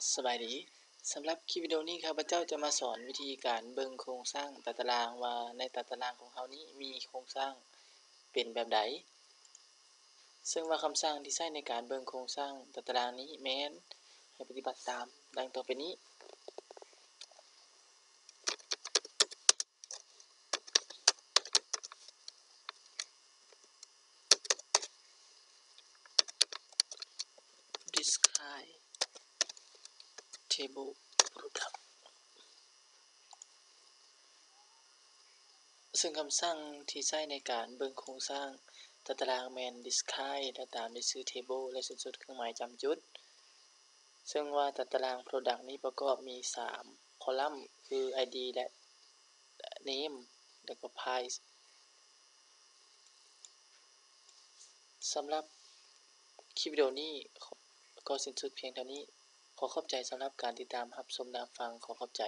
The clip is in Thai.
สบายดีสำหรับคลิปวิดีโอนี้ข้าพเจ้าจะมาสอนวิธีการเบิ่งโครงสร้างตารางว่าในตารางของเรานี้มีโครงสร้างเป็นแบบใดซึ่งว่าคำสั่งที่ใช้ในการเบิ่งโครงสร้างตารางนี้แม้นให้ปฏิบัติตามดังต่อไปนี้ describe table product ซึ่งคำสั่งที่ใช้ในการเบิ่งโครงสร้างตารางแม่น describe และตามด้วยชื่อ table และสิ้นสุดเครื่องหมายจำจุดซึ่งว่าตาราง product นี้ประกอบมี3คอลัมน์คือ id และ name แล้วก็ price สำหรับคลิปวิดีโอนี้ก็สิ้นสุดเพียงเท่านี้ขอขอบใจสำหรับการติดตามรับชมรับฟังขอขอบใจ